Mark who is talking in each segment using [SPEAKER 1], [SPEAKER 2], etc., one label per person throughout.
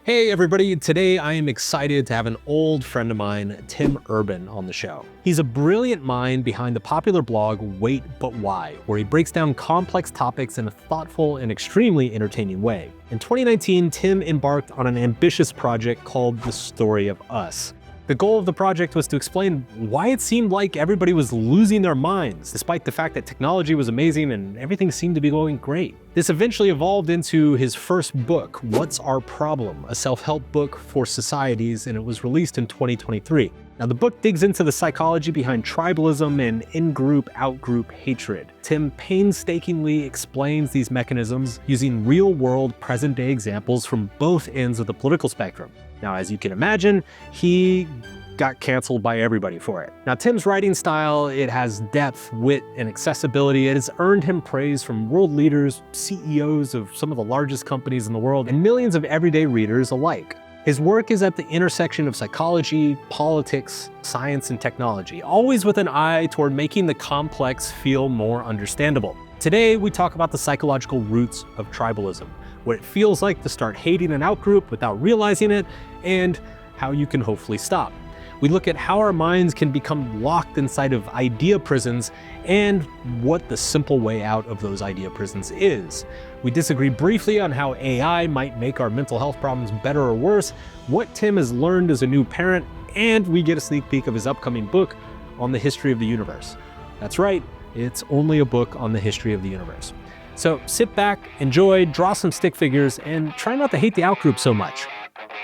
[SPEAKER 1] Hey everybody, today I am excited to have an old friend of mine, Tim Urban, on the show. He's a brilliant mind behind the popular blog Wait But Why, where he breaks down complex topics in a thoughtful and extremely entertaining way. In 2019, Tim embarked on an ambitious project called The Story of Us. The goal of the project was to explain why it seemed like everybody was losing their minds, despite the fact that technology was amazing and everything seemed to be going great. This eventually evolved into his first book, What's Our Problem? A self-help book for societies, and it was released in 2023. Now, the book digs into the psychology behind tribalism and in-group, out-group hatred. Tim painstakingly explains these mechanisms using real-world, present-day examples from both ends of the political spectrum. Now, as you can imagine, he got canceled by everybody for it. Now, Tim's writing style, it has depth, wit, and accessibility. It has earned him praise from world leaders, CEOs of some of the largest companies in the world, and millions of everyday readers alike. His work is at the intersection of psychology, politics, science, and technology, always with an eye toward making the complex feel more understandable. Today, we talk about the psychological roots of tribalism, what it feels like to start hating an outgroup without realizing it, and how you can hopefully stop. We look at how our minds can become locked inside of idea prisons and what the simple way out of those idea prisons is. We disagree briefly on how AI might make our mental health problems better or worse, what Tim has learned as a new parent, and we get a sneak peek of his upcoming book on the history of the universe. That's right, it's only a book on the history of the universe. So sit back, enjoy, draw some stick figures, and try not to hate the outgroup so much.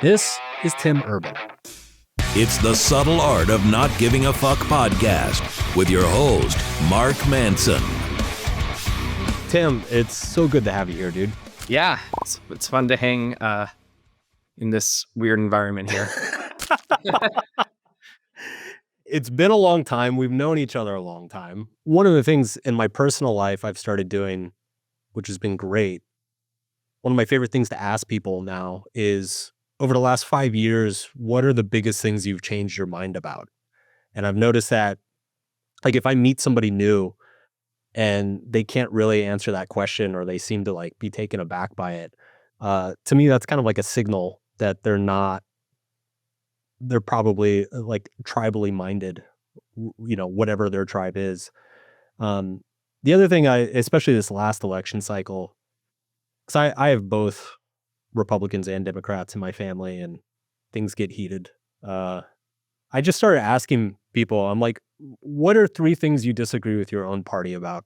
[SPEAKER 1] This is Tim Urban.
[SPEAKER 2] It's the Subtle Art of Not Giving a Fuck podcast with your host, Mark Manson.
[SPEAKER 1] Tim, it's so good to have you here, dude.
[SPEAKER 3] Yeah, it's fun to hang in this weird environment here.
[SPEAKER 1] It's been a long time. We've known each other a long time. One of the things in my personal life I've started doing, which has been great, one of my favorite things to ask people now is, over the last 5 years, what are the biggest things you've changed your mind about? And I've noticed that, like, if I meet somebody new and they can't really answer that question, or they seem to like be taken aback by it, to me, that's kind of like a signal that they're probably like tribally minded, whatever their tribe is. The other thing, especially this last election cycle, because I have both Republicans and Democrats in my family, and things get heated. I just started asking people, I'm like, what are 3 things you disagree with your own party about?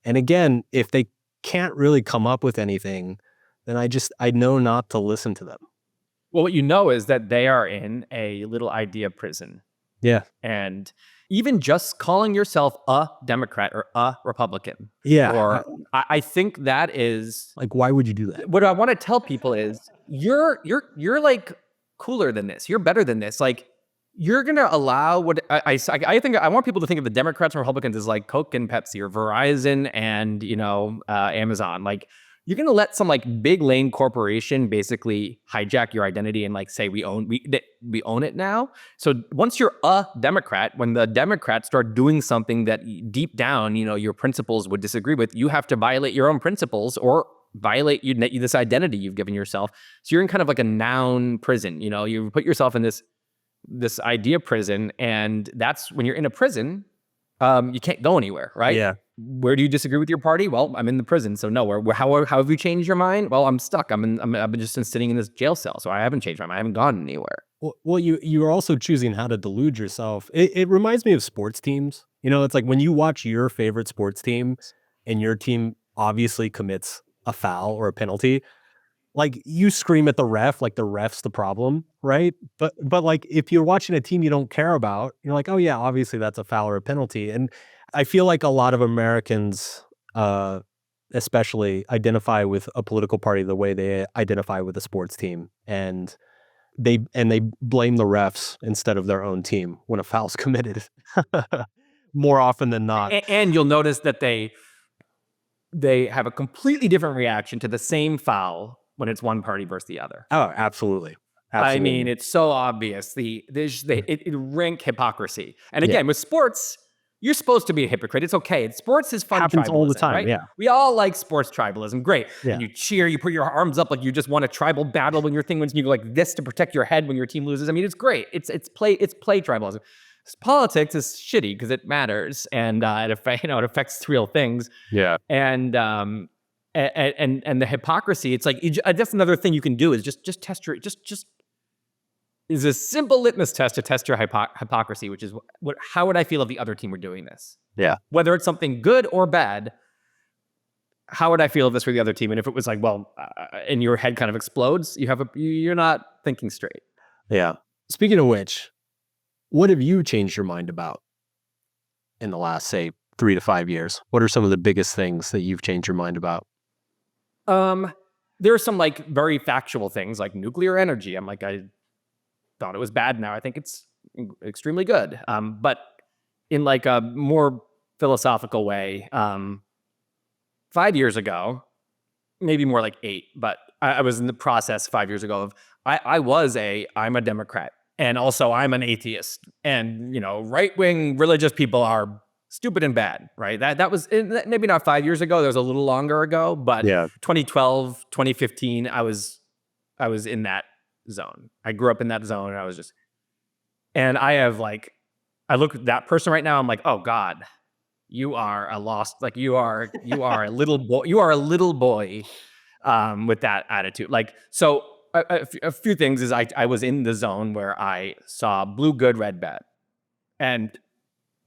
[SPEAKER 1] And again, if they can't really come up with anything, then I know not to listen to them.
[SPEAKER 3] Well, what you know is that they are in a little idea prison.
[SPEAKER 1] Yeah.
[SPEAKER 3] And even just calling yourself a Democrat or a Republican.
[SPEAKER 1] Yeah.
[SPEAKER 3] Or I think that is
[SPEAKER 1] like, why would you do that?
[SPEAKER 3] What I want to tell people is you're like cooler than this. You're better than this. Like, you're going to allow what I think I want people to think of the Democrats and Republicans as like Coke and Pepsi, or Verizon and, Amazon. Like, you're going to let some like big lane corporation basically hijack your identity and like say we own it now. So once you're a Democrat, when the Democrats start doing something that deep down, your principles would disagree with, you have to violate your own principles or violate this identity you've given yourself. So you're in kind of like a noun prison. You put yourself in this idea prison, and that's when you're in a prison. You can't go anywhere, right?
[SPEAKER 1] Yeah.
[SPEAKER 3] Where do you disagree with your party? Well, I'm in the prison, so nowhere. How have you changed your mind? Well, I'm stuck. I've just been sitting in this jail cell, so I haven't changed my mind. I haven't gone anywhere.
[SPEAKER 1] Well, you are also choosing how to delude yourself. It reminds me of sports teams. It's like when you watch your favorite sports team, and your team obviously commits a foul or a penalty, like, you scream at the ref, like the ref's the problem, right? But like, if you're watching a team you don't care about, you're like, oh yeah, obviously that's a foul or a penalty. And I feel like a lot of Americans, especially, identify with a political party the way they identify with a sports team, and they blame the refs instead of their own team when a foul's committed, more often than not.
[SPEAKER 3] And you'll notice that they have a completely different reaction to the same foul when it's one party versus the other.
[SPEAKER 1] Oh, absolutely.
[SPEAKER 3] I mean, it's so obvious. It rank hypocrisy. And again, with sports, you're supposed to be a hypocrite. It's okay. Sports is fun.
[SPEAKER 1] Happens all the
[SPEAKER 3] tribalism,
[SPEAKER 1] time,
[SPEAKER 3] right?
[SPEAKER 1] yeah.
[SPEAKER 3] We all like sports tribalism. Great.
[SPEAKER 1] Yeah.
[SPEAKER 3] And you cheer, you put your arms up like you just won a tribal battle when your thing wins, and you go like this to protect your head when your team loses. I mean, it's great. It's play tribalism. Politics is shitty because it matters, and it affects real things.
[SPEAKER 1] Yeah.
[SPEAKER 3] And the hypocrisy. It's like that's another thing you can do is just test your is a simple litmus test to test your hypocrisy, which is how would I feel if the other team were doing this?
[SPEAKER 1] Yeah.
[SPEAKER 3] Whether it's something good or bad, how would I feel if this were the other team? And if it was like, well, and your head kind of explodes, you're not thinking straight.
[SPEAKER 1] Yeah. Speaking of which, what have you changed your mind about in the last, say, 3 to 5 years? What are some of the biggest things that you've changed your mind about?
[SPEAKER 3] There are some like very factual things like nuclear energy. I'm like, I thought it was bad. Now I think it's extremely good. But in like a more philosophical way, 5 years ago, maybe more like 8, but I was in the process 5 years ago of I'm a Democrat and also I'm an atheist, and right-wing religious people are stupid and bad, right? That was maybe not 5 years ago. That was a little longer ago, but 2012, 2015, I was in that zone. I grew up in that zone, and I look at that person right now, I'm like, oh God, you are a lost, like you are a little boy, with that attitude. Like, so a few things is I was in the zone where I saw blue good, red bad. And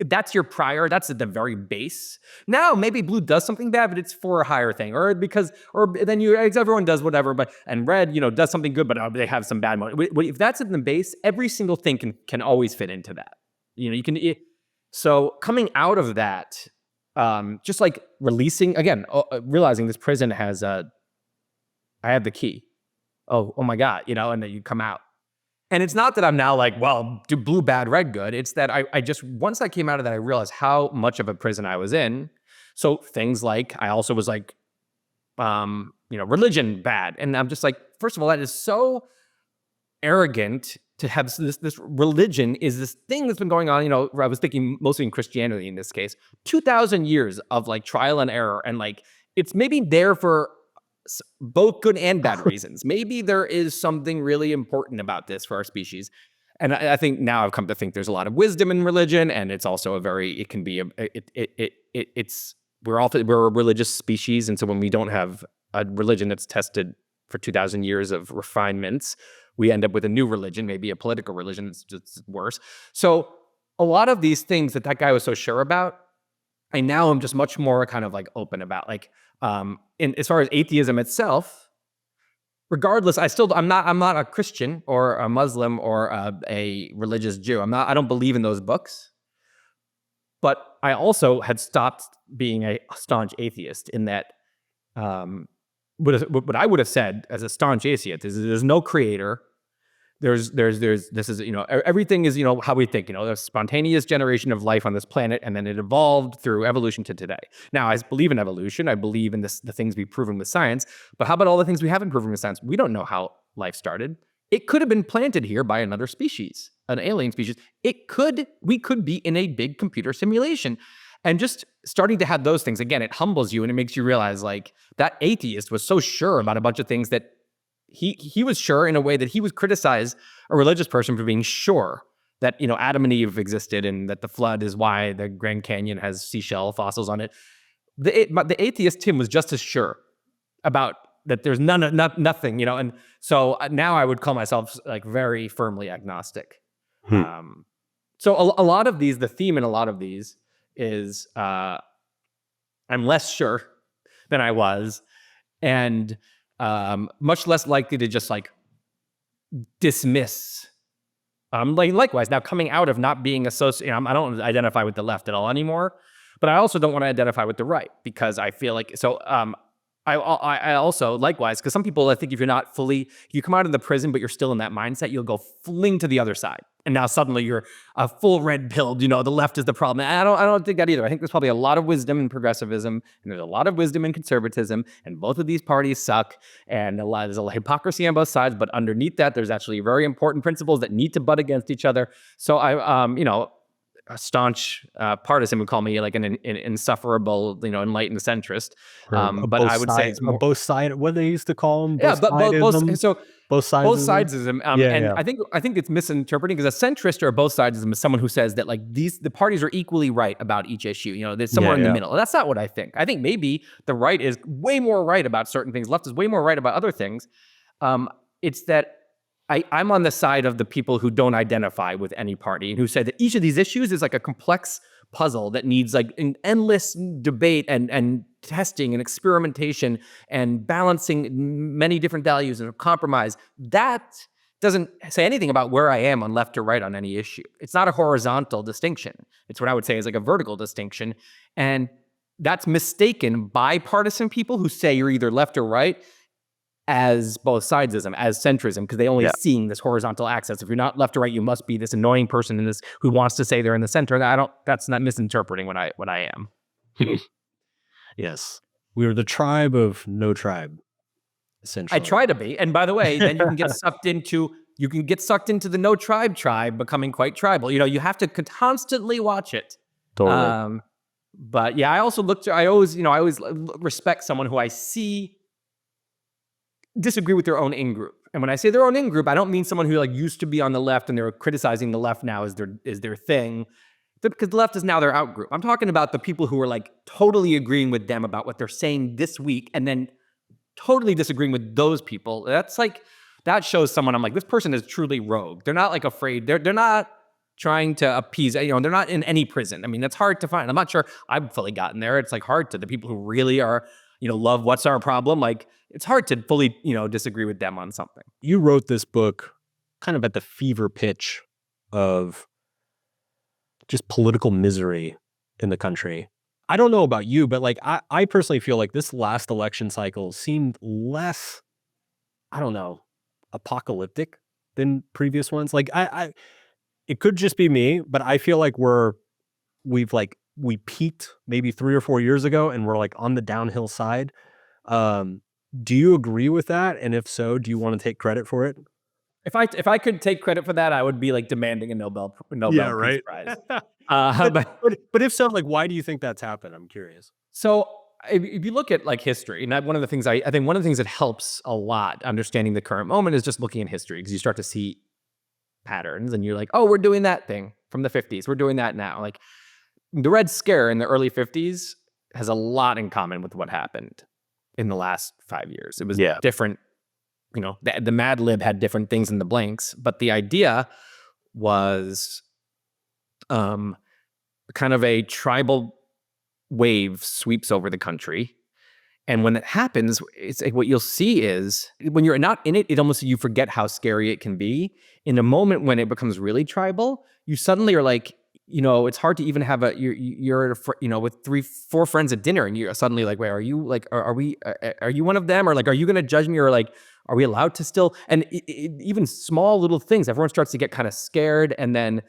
[SPEAKER 3] that's your prior, that's at the very base. Now maybe blue does something bad, but it's for a higher thing, or then everyone does whatever, and red, does something good, but they have some bad motive. If that's in the base, every single thing can always fit into that. So coming out of that, just like releasing, again, realizing this prison has I have the key. Oh my God, and then you come out. And it's not that I'm now like, well, do blue bad, red good. It's that I just, once I came out of that, I realized how much of a prison I was in. So things like, I also was like, religion bad. And I'm just like, first of all, that is so arrogant to have this religion is this thing that's been going on, I was thinking mostly in Christianity in this case, 2,000 years of like trial and error. And like, it's maybe there for both good and bad reasons. Maybe there is something really important about this for our species. And I think now I've come to think there's a lot of wisdom in religion, and it's also we're a religious species. And so when we don't have a religion that's tested for 2,000 years of refinements, we end up with a new religion, maybe a political religion that's just worse. So a lot of these things that guy was so sure about, I now am just much more kind of like open about, like, in as far as atheism itself, regardless, I'm not a Christian or a Muslim or a religious Jew. I don't believe in those books. But I also had stopped being a staunch atheist in that what I would have said as a staunch atheist is there's no creator. This is, everything is, how we think, the spontaneous generation of life on this planet, and then it evolved through evolution to today. Now, I believe in evolution. I believe in the things we've proven with science, but how about all the things we haven't proven with science? We don't know how life started. It could have been planted here by another species, an alien species. We could be in a big computer simulation. And just starting to have those things, again, it humbles you and it makes you realize, like, that atheist was so sure about a bunch of things that he was sure in a way that he would criticize a religious person for being sure that, Adam and Eve existed and that the flood is why the Grand Canyon has seashell fossils on it. The atheist Tim was just as sure about that there's nothing, and so now I would call myself like very firmly agnostic. So a lot of these, the theme in a lot of these is I'm less sure than I was, and much less likely to just like dismiss. Likewise, now coming out of not being associated, I don't identify with the left at all anymore, but I also don't want to identify with the right because I feel like, so I also, likewise, because some people, I think if you're not fully, you come out of the prison, but you're still in that mindset, you'll go fling to the other side. And now suddenly you're a full red pilled, the left is the problem. And I don't think that either. I think there's probably a lot of wisdom in progressivism, and there's a lot of wisdom in conservatism, and both of these parties suck, and there's a lot of hypocrisy on both sides, but underneath that, there's actually very important principles that need to butt against each other. So a staunch partisan would call me like an insufferable, enlightened centrist.
[SPEAKER 1] Or
[SPEAKER 3] But I would say it's more
[SPEAKER 1] both side. What they used to call them,
[SPEAKER 3] yeah,
[SPEAKER 1] both
[SPEAKER 3] but
[SPEAKER 1] sidism,
[SPEAKER 3] both
[SPEAKER 1] sidesism.
[SPEAKER 3] sidesism.
[SPEAKER 1] Yeah,
[SPEAKER 3] And
[SPEAKER 1] yeah.
[SPEAKER 3] I think it's misinterpreting, because a centrist or a both sidesism is someone who says that like the parties are equally right about each issue. There's somewhere in the middle. That's not what I think. I think maybe the right is way more right about certain things. Left is way more right about other things. It's that I'm on the side of the people who don't identify with any party and who say that each of these issues is like a complex puzzle that needs like an endless debate and testing and experimentation and balancing many different values and compromise. That doesn't say anything about where I am on left or right on any issue. It's not a horizontal distinction. It's what I would say is like a vertical distinction. And that's mistaken by partisan people who say you're either left or right as both sidesism, as centrism, because they only seeing this horizontal axis. If you're not left or right, you must be this annoying person in this who wants to say they're in the center. That's not misinterpreting what I am.
[SPEAKER 1] Yes. We are the tribe of no tribe, essentially.
[SPEAKER 3] I try to be. And by the way, then you can get sucked into the no tribe becoming quite tribal. You have to constantly watch it.
[SPEAKER 1] Totally.
[SPEAKER 3] But yeah, I always respect someone who I see disagree with their own in-group. And when I say their own in-group, I don't mean someone who like used to be on the left and they're criticizing the left now is their thing, because the left is now their out-group. I'm talking about the people who are like totally agreeing with them about what they're saying this week and then totally disagreeing with those people. That shows someone I'm like, this person is truly rogue. They're not like afraid. They're not trying to appease, they're not in any prison. I mean, that's hard to find. I'm not sure I've fully gotten there. It's like hard to the people who really are, love what's our problem. Like, it's hard to fully, disagree with them on something.
[SPEAKER 1] You wrote this book kind of at the fever pitch of just political misery in the country. I don't know about you, but like I personally feel like this last election cycle seemed less, I don't know, apocalyptic than previous ones. Like it could just be me, but I feel like we peaked maybe 3 or 4 years ago and we're like on the downhill side. Do you agree with that? And if so, do you want to take credit for it?
[SPEAKER 3] If I could take credit for that, I would be like demanding a Nobel Peace Prize.
[SPEAKER 1] But if so, like, why do you think that's happened? I'm curious.
[SPEAKER 3] So if you look at like history, and one of the things I think one of the things that helps a lot understanding the current moment is just looking at history, because you start to see patterns and you're like, oh, we're doing that thing from the 50s. We're doing that now. Like the Red Scare in the early 50s has a lot in common with what happened in the last 5 years. It was different. The Mad Lib had different things in the blanks, but the idea was kind of a tribal wave sweeps over the country. And when that happens, it's like what you'll see is when you're not in it, you forget how scary it can be. In a moment when it becomes really tribal, you suddenly are like, it's hard to even have you're with 3-4 friends at dinner and you're suddenly like, wait, are you like, are you one of them? Or like, are you going to judge me? Or like, are we allowed to still? And even small little things, everyone starts to get kind of scared. And then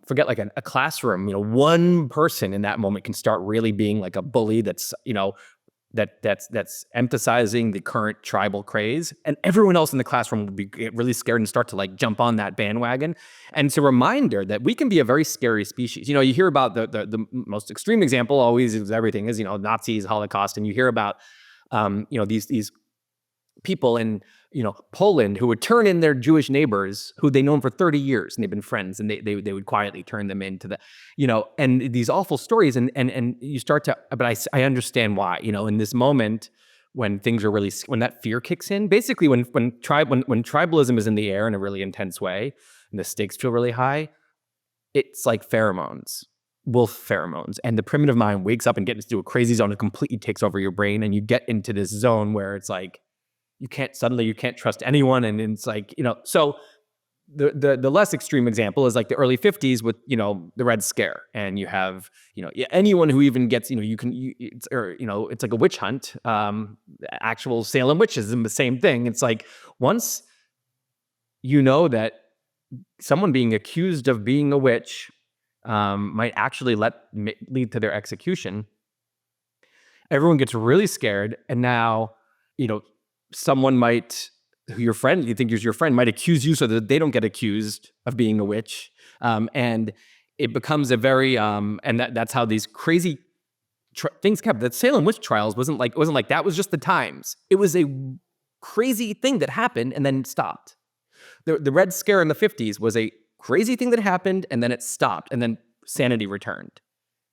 [SPEAKER 3] forget like a classroom, one person in that moment can start really being like a bully that's, that's emphasizing the current tribal craze, and everyone else in the classroom will get really scared and start to like jump on that bandwagon. And it's a reminder that we can be a very scary species. You hear about the most extreme example always is everything is, Nazis, Holocaust, and you hear about, these people in, Poland who would turn in their Jewish neighbors who they known for 30 years and they've been friends, and they would quietly turn them into the, and these awful stories. And you start to, but I understand why, in this moment when things are really, when that fear kicks in, basically when tribalism is in the air in a really intense way and the stakes feel really high, it's like pheromones. Wolf pheromones, and the primitive mind wakes up and gets into a crazy zone and completely takes over your brain, and you get into this zone where it's like, you can't trust anyone. And it's like, so the less extreme example is like the early 50s with, the Red Scare. And you have, anyone who even gets, it's like a witch hunt. Actual Salem witches is the same thing. It's like, once that someone being accused of being a witch might actually lead to their execution, everyone gets really scared. And now, someone who you think is your friend might accuse you so that they don't get accused of being a witch. And it becomes a very and that's how these crazy things kept. The Salem witch trials wasn't like that was just the times. It was a crazy thing that happened and then stopped. The Red Scare in the 50s was a crazy thing that happened and then it stopped and then sanity returned.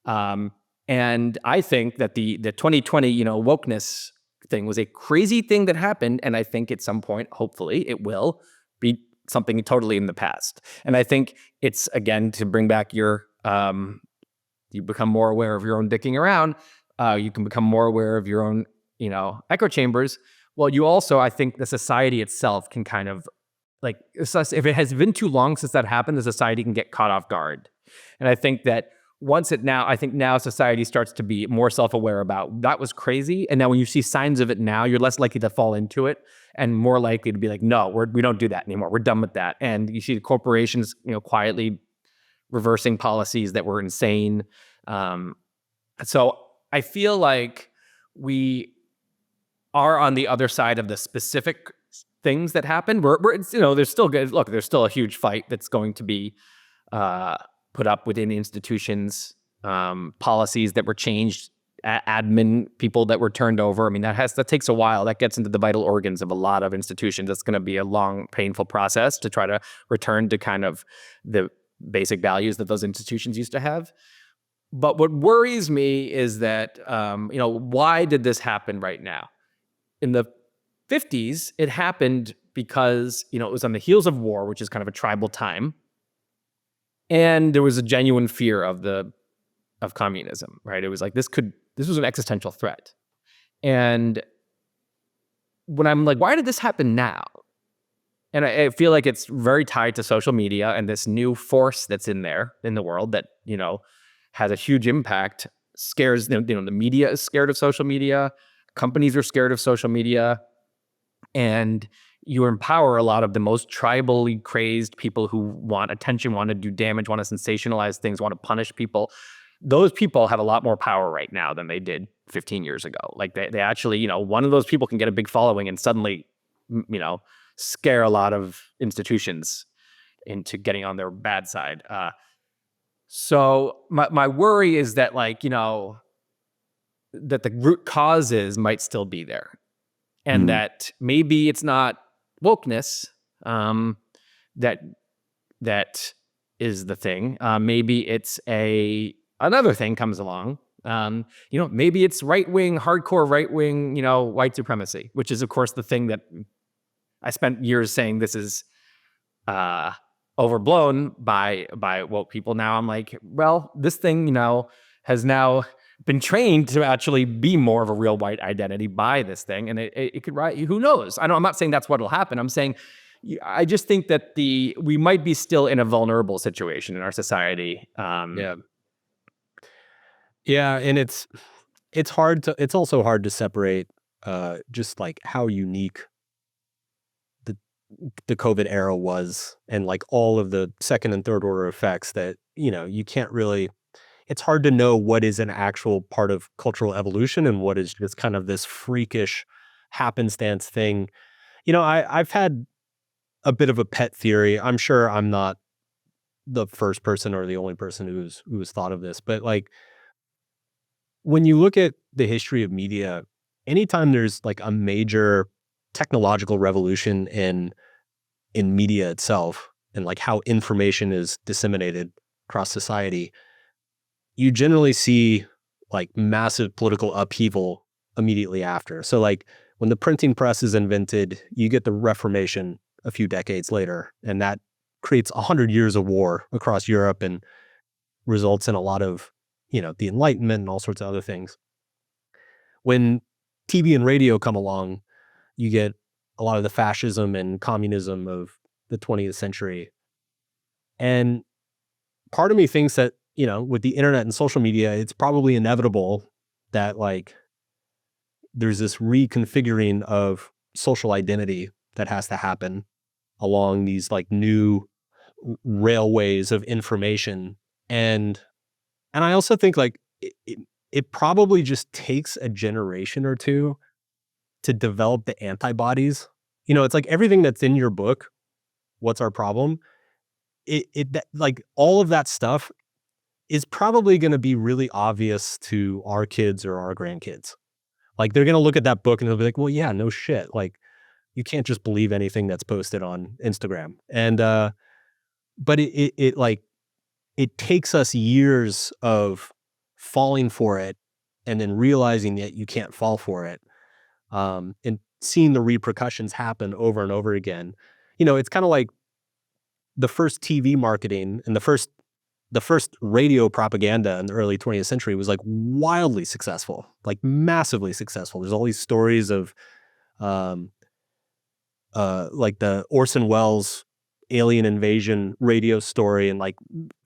[SPEAKER 3] And I think that the 2020 wokeness thing was a crazy thing that happened, and I think at some point, hopefully, it will be something totally in the past. And I think it's, again, to bring back your you become more aware of your own dicking around. You can become more aware of your own, echo chambers. Well, you also, I think the society itself can kind of if it has been too long since that happened, the society can get caught off guard. And I think that now society starts to be more self-aware about that was crazy. And now when you see signs of it now, you're less likely to fall into it and more likely to be like, no, we don't do that anymore. We're done with that. And you see the corporations, quietly reversing policies that were insane. So I feel like we are on the other side of the specific things that happen. There's still good. Look, there's still a huge fight that's going to be put up within institutions, policies that were changed, admin people that were turned over. I mean, that takes a while. That gets into the vital organs of a lot of institutions. That's going to be a long, painful process to try to return to kind of the basic values that those institutions used to have. But what worries me is that, why did this happen right now? In the 50s, it happened because, it was on the heels of war, which is kind of a tribal time. And there was a genuine fear of communism, right? It was like, this was an existential threat. And when I'm like, why did this happen now? And I feel like it's very tied to social media and this new force that's in there in the world that, has a huge impact, scares, the media is scared of social media. Companies are scared of social media. And you empower a lot of the most tribally crazed people who want attention, want to do damage, want to sensationalize things, want to punish people. Those people have a lot more power right now than they did 15 years ago. Like they actually, one of those people can get a big following and suddenly, scare a lot of institutions into getting on their bad side. So my worry is that that the root causes might still be there. And that maybe it's not wokeness that is the thing. Maybe it's another thing comes along. Maybe it's hardcore right-wing, white supremacy, which is, of course, the thing that I spent years saying this is overblown by woke people. Now I'm like, well, this thing, has now been trained to actually be more of a real white identity by this thing. And it could, who knows? I'm not saying that's what'll happen. I'm saying, I just think that we might be still in a vulnerable situation in our society.
[SPEAKER 1] Yeah. And it's also hard to separate just like how unique the COVID era was and like all of the second and third order effects that, you can't really, it's hard to know what is an actual part of cultural evolution and what is just kind of this freakish happenstance thing. I've had a bit of a pet theory. I'm sure I'm not the first person or the only person who's thought of this, but like when you look at the history of media, anytime there's like a major technological revolution in media itself and like how information is disseminated across society, you generally see like massive political upheaval immediately after. So like when the printing press is invented, you get the Reformation a few decades later, and that creates 100 years of war across Europe and results in a lot of, the Enlightenment and all sorts of other things. When TV and radio come along, you get a lot of the fascism and communism of the 20th century. And part of me thinks that, with the internet and social media, it's probably inevitable that like there's this reconfiguring of social identity that has to happen along these like new railways of information. And I also think like it probably just takes a generation or two to develop the antibodies. It's like everything that's in your book, What's Our Problem? Like all of that stuff is probably going to be really obvious to our kids or our grandkids. Like they're going to look at that book and they'll be like, well, yeah, no shit. Like you can't just believe anything that's posted on Instagram. And, but it like, it takes us years of falling for it and then realizing that you can't fall for it. And seeing the repercussions happen over and over again. You know, it's kind of like the first TV marketing and the first radio propaganda in the early 20th century was like wildly successful, like massively successful. There's all these stories of like the Orson Welles alien invasion radio story, and like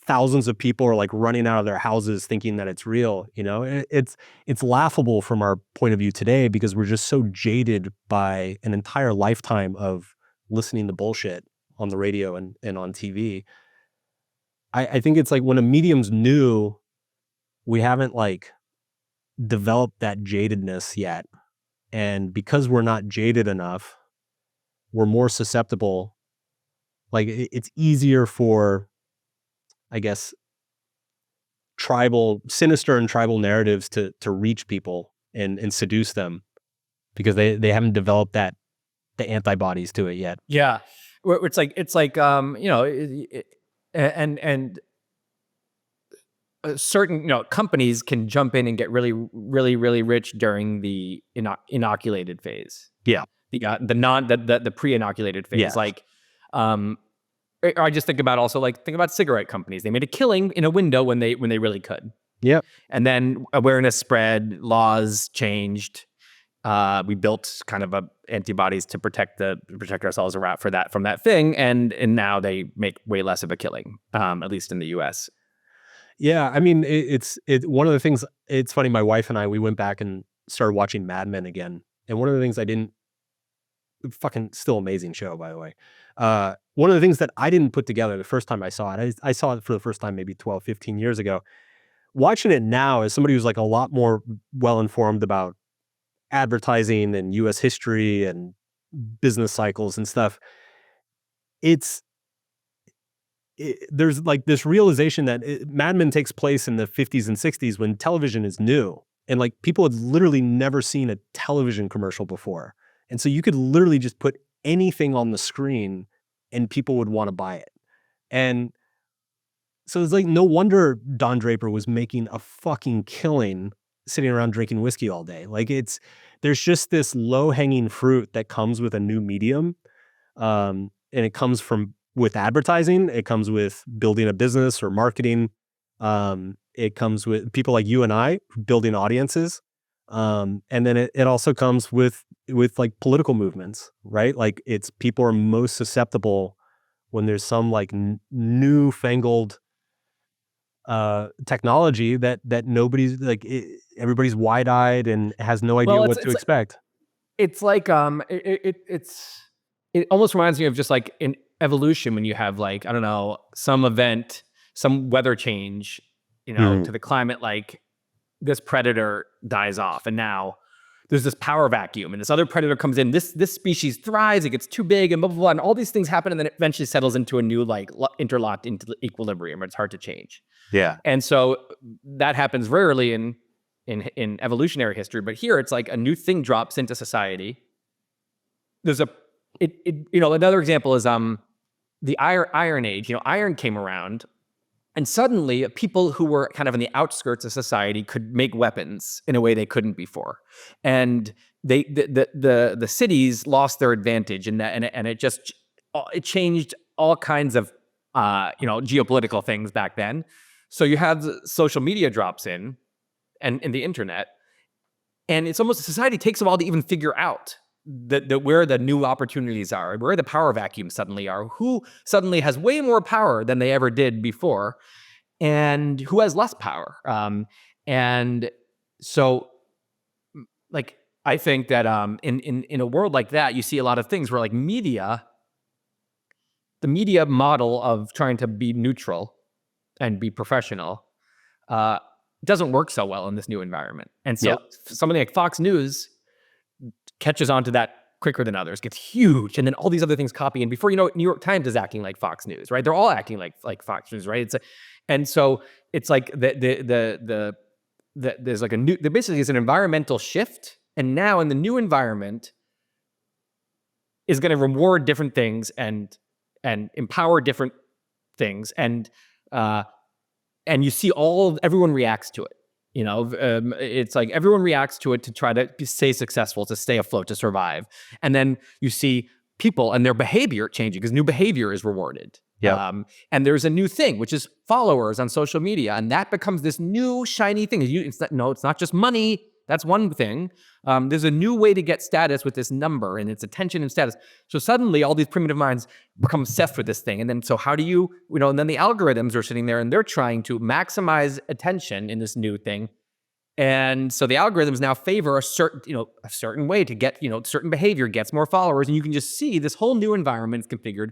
[SPEAKER 1] thousands of people are like running out of their houses thinking that it's real. You know, it's laughable from our point of view today because we're just so jaded by an entire lifetime of listening to bullshit on the radio and on TV. I think it's like when a medium's new, we haven't like developed that jadedness yet. And because we're not jaded enough, we're more susceptible. Like it's easier for, I guess, sinister and tribal narratives to reach people and seduce them because they haven't developed the antibodies to it yet.
[SPEAKER 3] Yeah. It's like you know, and certain, you know, companies can jump in and get really, really, really rich during the inoculated phase.
[SPEAKER 1] Yeah.
[SPEAKER 3] The pre-inoculated phase.
[SPEAKER 1] Yeah.
[SPEAKER 3] Like, or I just think about cigarette companies. They made a killing in a window when they really could.
[SPEAKER 1] Yeah.
[SPEAKER 3] And then awareness spread, laws changed. We built kind of antibodies to protect ourselves from that thing, and now they make way less of a killing, at least in the U.S.
[SPEAKER 1] Yeah, I mean, it's one of the things. It's funny. My wife and I, we went back and started watching Mad Men again, and one of the things fucking still amazing show, by the way. One of the things that I didn't put together the first time I saw it, I saw it for the first time maybe 12, 15 years ago. Watching it now as somebody who's like a lot more well-informed about advertising and U.S. history and business cycles and stuff, there's like this realization that Mad Men takes place in the 50s and 60s when television is new. And like people had literally never seen a television commercial before. And so you could literally just put anything on the screen and people would want to buy it. And so it's like, no wonder Don Draper was making a fucking killing sitting around drinking whiskey all day. Like there's just this low hanging fruit that comes with a new medium. And it comes with advertising. It comes with building a business or marketing. It comes with people like you and I building audiences. And then it also comes with like political movements, right? Like people are most susceptible when there's some like newfangled technology that nobody's like, everybody's wide eyed and has no idea what to expect.
[SPEAKER 3] It's like, it almost reminds me of just like in evolution when you have like, I don't know, some event, some weather change, you know, to the climate, like this predator dies off and now there's this power vacuum and this other predator comes in, this species thrives, it gets too big and blah, blah, blah, and all these things happen and then it eventually settles into a new, like interlocked into the equilibrium where it's hard to change.
[SPEAKER 1] Yeah.
[SPEAKER 3] And so that happens rarely in evolutionary history, but here it's like a new thing drops into society. There's you know, another example is the Iron Age. You know, iron came around, and suddenly people who were kind of in the outskirts of society could make weapons in a way they couldn't before, and the cities lost their advantage, and it changed all kinds of you know, geopolitical things back then. So you have social media drops in, and the internet, and it's almost society takes a while to even figure out where the new opportunities are, where the power vacuums suddenly are, who suddenly has way more power than they ever did before, and who has less power. And so, like, I think that in a world like that, you see a lot of things where like the media model of trying to be neutral and be professional doesn't work so well in this new environment. And so somebody like Fox News catches onto that quicker than others, gets huge, and then all these other things copy. And before you know it, New York Times is acting like Fox News, right? They're all acting like Fox News, right? And so it's like there's like there basically is an environmental shift, and now in the new environment is going to reward different things and empower different things, and you see everyone reacts to it. It's like everyone reacts to it to try to stay successful, to stay afloat, to survive. And then you see people and their behavior changing because new behavior is rewarded.
[SPEAKER 1] Yeah.
[SPEAKER 3] And there's a new thing, which is followers on social media. And that becomes this new shiny thing. It's not just money. That's one thing. There's a new way to get status with this number, and it's attention and status. So suddenly all these primitive minds become obsessed with this thing. And then so how do and then the algorithms are sitting there and they're trying to maximize attention in this new thing. And so the algorithms now favor a certain way to get, certain behavior gets more followers. And you can just see this whole new environment is configured.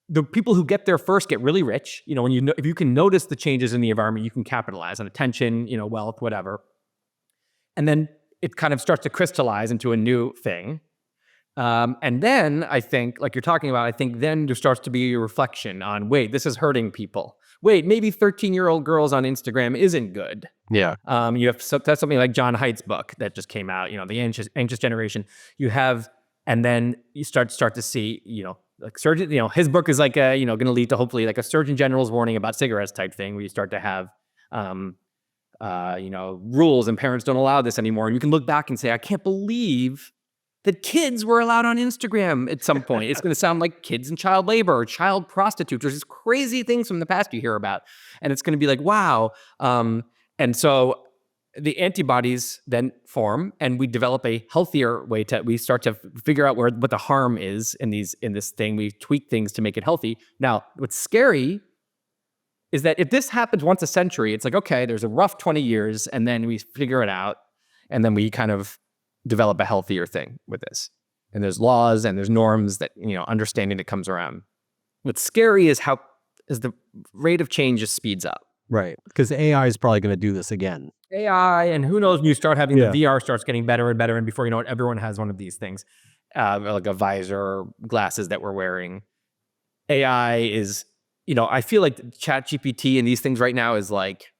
[SPEAKER 3] The people who get there first get really rich. If you can notice the changes in the environment, you can capitalize on attention, wealth, whatever. And then it kind of starts to crystallize into a new thing. And then I think, like you're talking about, then there starts to be a reflection on, wait, this is hurting people. Wait, maybe 13-year-old girls on Instagram isn't good.
[SPEAKER 1] Yeah.
[SPEAKER 3] That's something like John Haidt's book that just came out, the anxious generation. You have, and then you start to see, like surgeon, his book is like going to lead to hopefully like a Surgeon General's warning about cigarettes type thing, where you start to have, rules, and parents don't allow this anymore. And you can look back and say, I can't believe that kids were allowed on Instagram at some point. It's going to sound like kids in child labor or child prostitutes. There's these crazy things from the past you hear about. And it's going to be like, wow. And so the antibodies then form, and we develop a healthier way we start to figure out what the harm is in this thing. We tweak things to make it healthy. Now, what's scary is that if this happens once a century, it's like, okay, there's a rough 20 years, and then we figure it out, and then we kind of develop a healthier thing with this. And there's laws and there's norms that, understanding that comes around. What's scary is the rate of change just speeds up.
[SPEAKER 1] Right. Because AI is probably going to do this again.
[SPEAKER 3] AI, and who knows, when you start having the VR starts getting better and better, and before you know it, everyone has one of these things, like a visor or glasses that we're wearing. AI is, I feel like ChatGPT and these things right now is like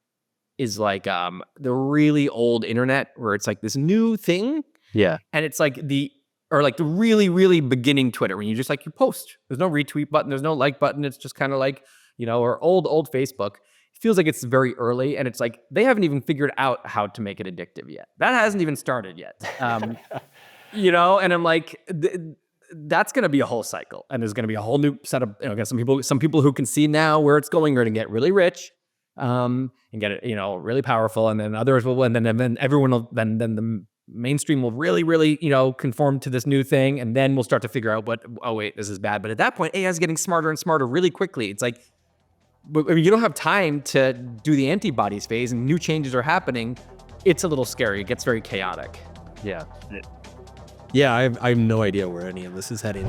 [SPEAKER 3] the really old internet, where it's like this new thing.
[SPEAKER 1] Yeah.
[SPEAKER 3] And it's like the really, really beginning Twitter, when you just you post. There's no retweet button, there's no like button. It's just kind of like, or old Facebook. It feels like it's very early, and it's like they haven't even figured out how to make it addictive yet. That hasn't even started yet. And I'm like, that's going to be a whole cycle, and there's going to be a whole new set of, some people who can see now where it's going are going to get really rich, and get it, really powerful, and then others will, and then everyone will, then the mainstream will really, really, conform to this new thing, and then we'll start to figure out oh wait, this is bad. But at that point, AI is getting smarter and smarter really quickly. It's like, you don't have time to do the antibodies phase, and new changes are happening. It's a little scary. It gets very chaotic.
[SPEAKER 1] Yeah. Yeah, I have no idea where any of this is heading.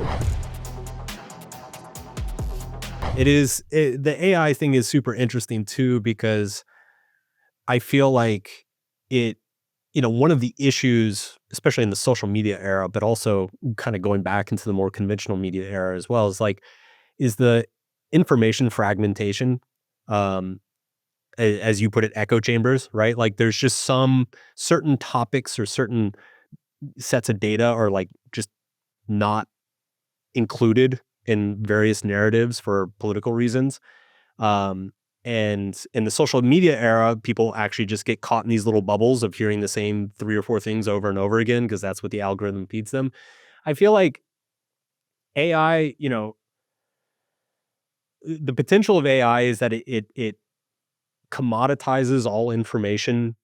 [SPEAKER 1] The AI thing is super interesting too, because I feel like one of the issues, especially in the social media era, but also kind of going back into the more conventional media era as well, is the information fragmentation. As you put it, echo chambers, right? Like there's just some certain topics or certain sets of data are like just not included in various narratives for political reasons. And in the social media era, people actually just get caught in these little bubbles of hearing the same 3 or 4 things over and over again, because that's what the algorithm feeds them. I feel like AI, the potential of AI is that it commoditizes all information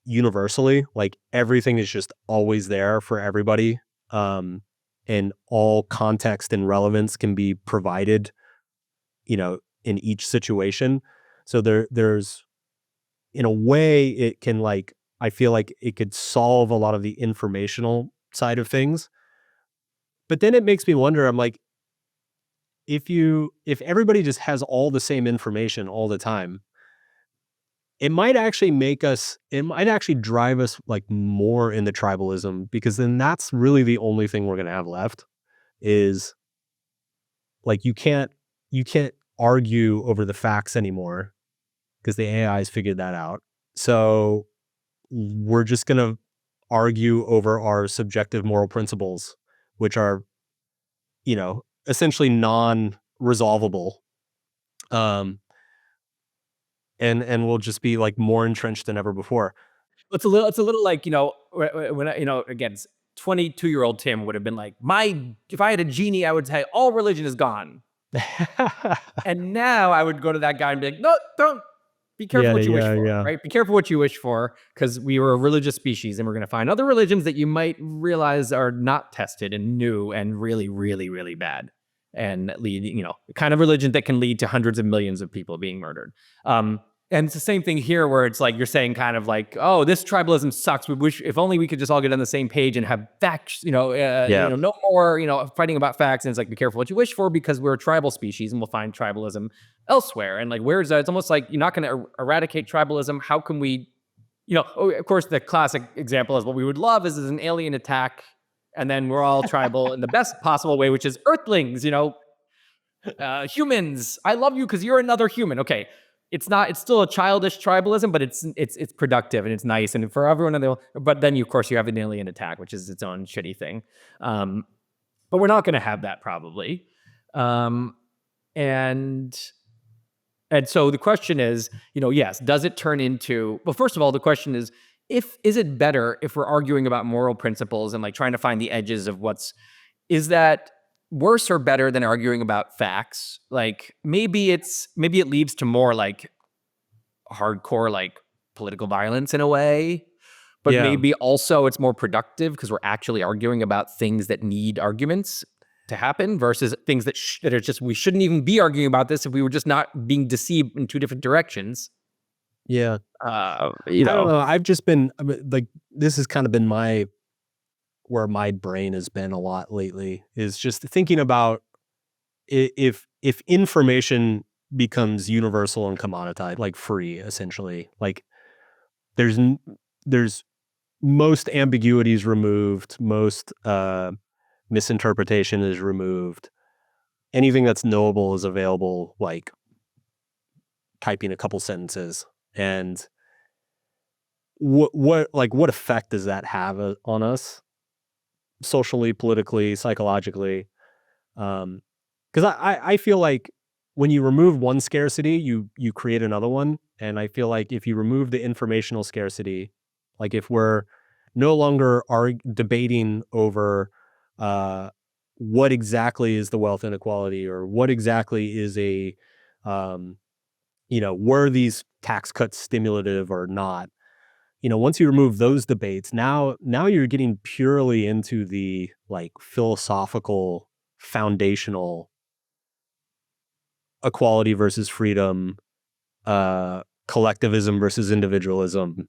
[SPEAKER 1] universally. Like everything is just always there for everybody. And all context and relevance can be provided, in each situation. So there's, in a way, it can I feel like it could solve a lot of the informational side of things. But then it makes me wonder, I'm like, if everybody just has all the same information all the time, it might actually drive us like more into tribalism, because then that's really the only thing we're going to have left is like, you can't argue over the facts anymore because the AI's figured that out. So we're just going to argue over our subjective moral principles, which are, essentially non-resolvable. And we'll just be like more entrenched than ever before.
[SPEAKER 3] It's a little like, when again, 22-year-old Tim would have been like, if I had a genie, I would say all religion is gone. And now I would go to that guy and be like, no, don't. Be careful what you wish for, right? Be careful what you wish for, because we were a religious species, and we're going to find other religions that you might realize are not tested and new and really, really, really bad, and lead, kind of religion that can lead to hundreds of millions of people being murdered. And it's the same thing here, where it's like you're saying kind of like, oh, this tribalism sucks. We wish if only we could just all get on the same page and have facts, no more, fighting about facts. And it's like, be careful what you wish for, because we're a tribal species and we'll find tribalism elsewhere. And like, where's that? It's almost like you're not going to eradicate tribalism. How can we, of course, the classic example is what we would love is an alien attack, and then we're all tribal in the best possible way, which is Earthlings, humans. I love you because you're another human. Okay. It's still a childish tribalism, but it's productive and it's nice. And for everyone, but then of course you have an alien attack, which is its own shitty thing. But we're not going to have that probably. And so the question is, yes, does it turn into, well, first of all, the question is, is it better if we're arguing about moral principles and like trying to find the edges of is that worse or better than arguing about facts? Like maybe it leads to more like hardcore like political violence in a way, but maybe also it's more productive because we're actually arguing about things that need arguments to happen versus things that are just, we shouldn't even be arguing about this if we were just not being deceived in two different directions.
[SPEAKER 1] Yeah. I don't know. I've just been like, this has kind of been where my brain has been a lot lately, is just thinking about if information becomes universal and commoditized, like free, essentially, like there's most ambiguities removed, most misinterpretation is removed. Anything that's knowable is available, like typing a couple sentences. And what effect does that have on us? Socially, politically, psychologically, because I feel like when you remove one scarcity, you create another one, and I feel like if you remove the informational scarcity, like if we're no longer debating over what exactly is the wealth inequality, or what exactly is were these tax cuts stimulative or not. Once you remove those debates, now you're getting purely into the like philosophical, foundational equality versus freedom, collectivism versus individualism.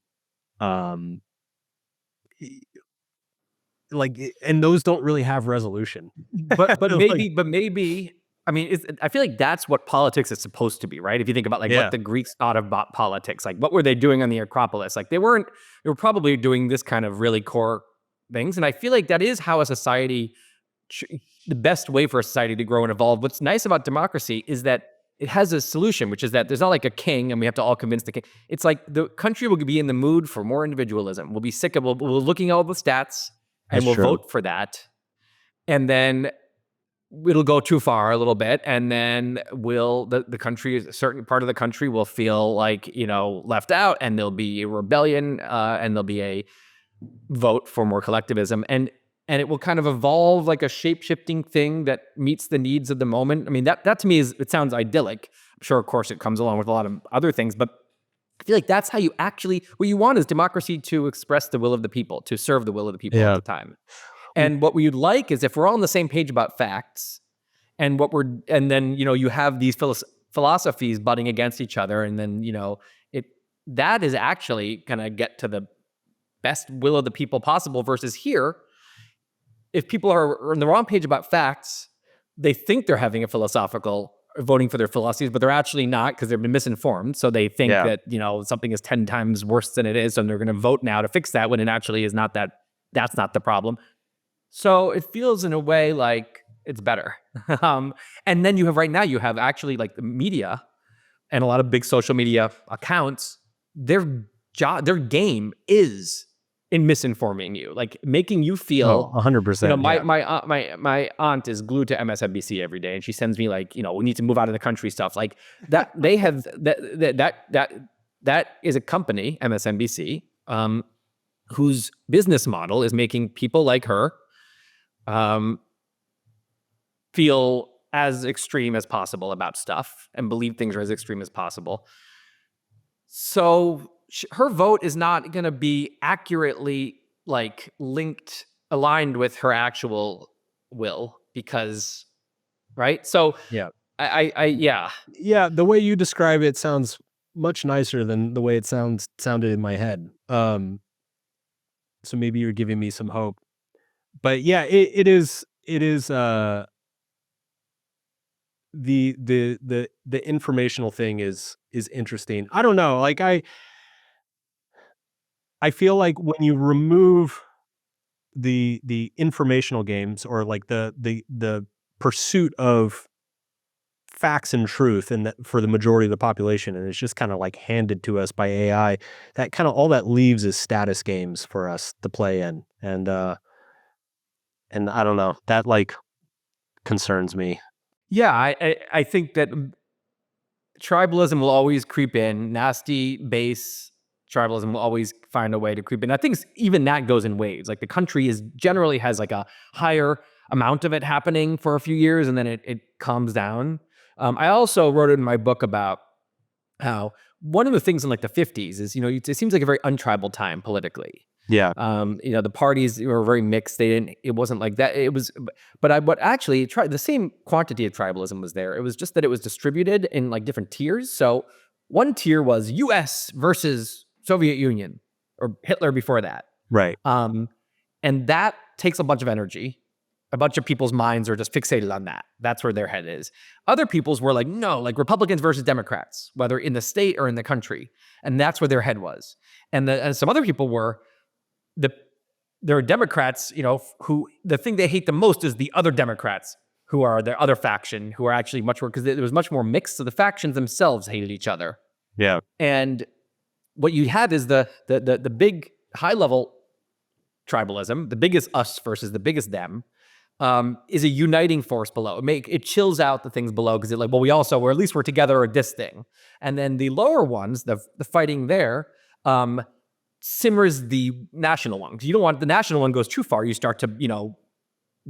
[SPEAKER 1] And those don't really have resolution.
[SPEAKER 3] But maybe. I mean, I feel like that's what politics is supposed to be, right? If you think about like what the Greeks thought about politics, like what were they doing on the Acropolis? Like they were probably doing this kind of really core things. And I feel like that is how a society, the best way for a society to grow and evolve. What's nice about democracy is that it has a solution, which is that there's not like a king and we have to all convince the king. It's like the country will be in the mood for more individualism. We'll be sick of, we're looking at all the stats and we'll vote for that. And then it'll go too far a little bit, and then the country, a certain part of the country will feel like, left out, and there'll be a rebellion, and there'll be a vote for more collectivism, and it will kind of evolve like a shape-shifting thing that meets the needs of the moment. I mean, that to me it sounds idyllic. I'm sure, of course, it comes along with a lot of other things, but I feel like that's how you actually, what you want is democracy to express the will of the people, to serve the will of the people at the time. And what we'd like is if we're all on the same page about facts, and then you have these philosophies butting against each other, and then that is actually gonna get to the best will of the people possible. Versus here, if people are on the wrong page about facts, they think they're having a philosophical voting for their philosophies, but they're actually not because they've been misinformed. So they think
[SPEAKER 1] Yeah.
[SPEAKER 3] that, something is 10 times worse than it is, and they're going to vote now to fix that when it actually is not that. That's not the problem. So it feels in a way like it's better. And then right now you have actually like the media and a lot of big social media accounts. Their game is in misinforming you, like making you feel
[SPEAKER 1] 100%.
[SPEAKER 3] my aunt is glued to MSNBC every day, and she sends me like, we need to move out of the country stuff like that. They have that is a company, MSNBC, whose business model is making people like her feel as extreme as possible about stuff and believe things are as extreme as possible. So her vote is not going to be accurately like aligned with her actual will because, right? So
[SPEAKER 1] Yeah.
[SPEAKER 3] yeah.
[SPEAKER 1] The way you describe it sounds much nicer than the way it sounded in my head. So maybe you're giving me some hope. But yeah, it is the informational thing is interesting. I don't know. Like I feel like when you remove the informational games or like the pursuit of facts and truth and for the majority of the population, and it's just kind of like handed to us by AI, that kind of all that leaves is status games for us to play in. And I don't know, that like concerns me.
[SPEAKER 3] Yeah, I think that tribalism will always creep in. Nasty base tribalism will always find a way to creep in. I think even that goes in waves. Like the country generally has like a higher amount of it happening for a few years, and then it calms down. I also wrote it in my book about how one of the things in like the 50s is, it seems like a very untribal time politically.
[SPEAKER 1] Yeah.
[SPEAKER 3] The parties were very mixed. It wasn't like that. It was, but actually the same quantity of tribalism was there. It was just that it was distributed in like different tiers. So one tier was US versus Soviet Union or Hitler before that.
[SPEAKER 1] Right.
[SPEAKER 3] And that takes a bunch of energy. A bunch of people's minds are just fixated on that. That's where their head is. Other people's were like, no, like Republicans versus Democrats, whether in the state or in the country. And that's where their head was. And some other people were, there are Democrats, who the thing they hate the most is the other Democrats who are the other faction, who are actually much more, because it was much more mixed. So the factions themselves hated each other.
[SPEAKER 1] Yeah.
[SPEAKER 3] And what you had is the big high level tribalism, the biggest us versus the biggest them, is a uniting force below. It chills out the things below because it's like, well, we're at least we're together at this thing. And then the lower ones, the fighting there, simmers the national one. Because you don't want the national one goes too far. You start to,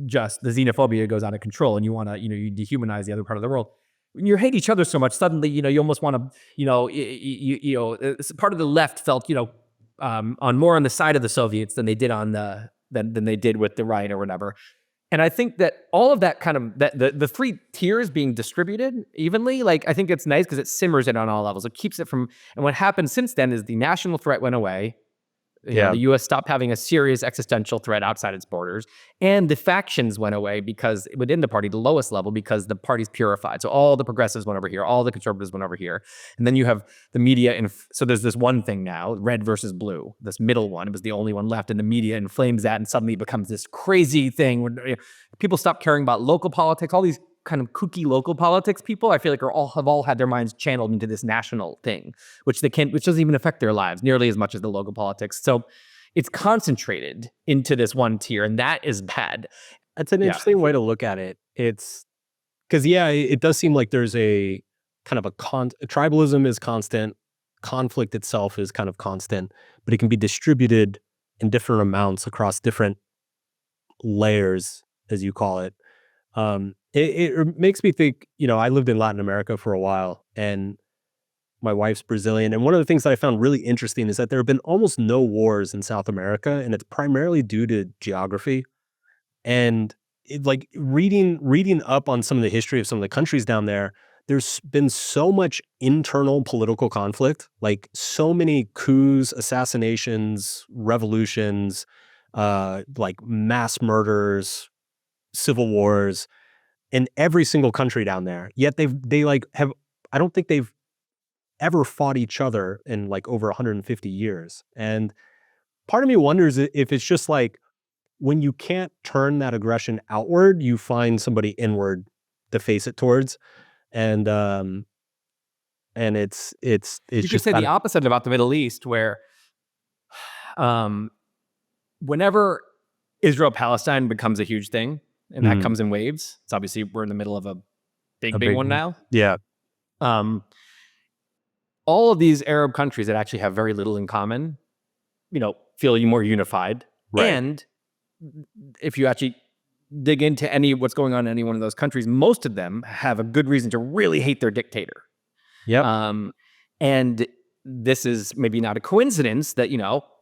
[SPEAKER 3] just the xenophobia goes out of control, and you want to, you dehumanize the other part of the world. When you hate each other so much, suddenly, you almost want to, part of the left felt, on more on the side of the Soviets than they did than they did with the right or whatever. And I think that all of that kind of the three tiers being distributed evenly, like I think it's nice because it simmers it on all levels. It keeps it from. And what happened since then is the national threat went away. The U.S. stopped having a serious existential threat outside its borders, and the factions went away because within the party, the lowest level, because the party's purified. So all the progressives went over here, all the conservatives went over here, and then you have the media. So there's this one thing now, red versus blue, this middle one. It was the only one left, and the media inflames that, and suddenly it becomes this crazy thing where people stop caring about local politics. All these kind of kooky local politics people, I feel like have all had their minds channeled into this national thing, which doesn't even affect their lives nearly as much as the local politics. So it's concentrated into this one tier, and that is bad.
[SPEAKER 1] That's an interesting way to look at it. It's because it does seem like there's a kind of tribalism is constant, conflict itself is kind of constant, but it can be distributed in different amounts across different layers, as you call it. It makes me think, I lived in Latin America for a while, and my wife's Brazilian. And one of the things that I found really interesting is that there have been almost no wars in South America, and it's primarily due to geography. And like reading up on some of the history of some of the countries down there, there's been so much internal political conflict, like so many coups, assassinations, revolutions, like mass murders, civil wars, in every single country down there. Yet they like have, I don't think they've ever fought each other in like over 150 years. And part of me wonders if it's just like when you can't turn that aggression outward, you find somebody inward to face it towards. And it's
[SPEAKER 3] You could
[SPEAKER 1] just
[SPEAKER 3] say the
[SPEAKER 1] kinda,
[SPEAKER 3] opposite about the Middle East, where whenever Israel-Palestine becomes a huge thing, and that comes in waves, it's obviously we're in the middle of a big one now.
[SPEAKER 1] Yeah.
[SPEAKER 3] All of these Arab countries that actually have very little in common, feel more unified.
[SPEAKER 1] Right.
[SPEAKER 3] And if you actually dig into what's going on in any one of those countries, most of them have a good reason to really hate their dictator.
[SPEAKER 1] Yep.
[SPEAKER 3] And this is maybe not a coincidence that,